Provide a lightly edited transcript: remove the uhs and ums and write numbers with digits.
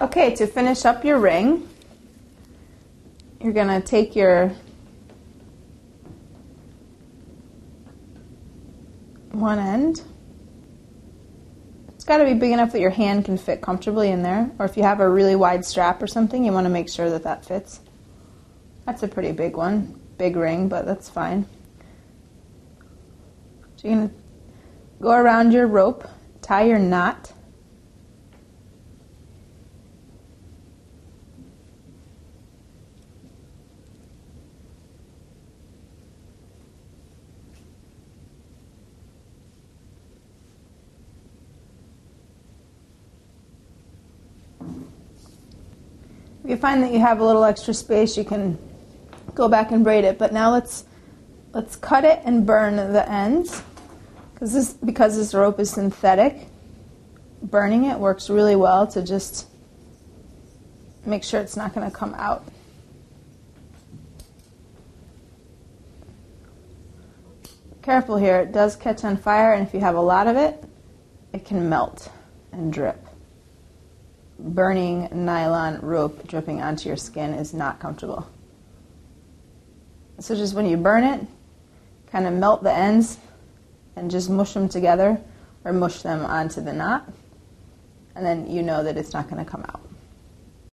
Okay, to finish up your ring, you're going to take your one end. It's got to be big enough that your hand can fit comfortably in there, or if you have a really wide strap or something, you want to make sure that that fits. That's a pretty big one, big ring, but that's fine. So you're going to go around your rope, tie your knot. If you find that you have a little extra space, you can go back and braid it. But now let's cut it and burn the ends, because this rope is synthetic. Burning it works really well to just make sure it's not going to come out. Careful here, it does catch on fire, and if you have a lot of it, it can melt and drip. Burning nylon rope dripping onto your skin is not comfortable. So just when you burn it, kind of melt the ends and just mush them together or mush them onto the knot, and then you know that it's not going to come out.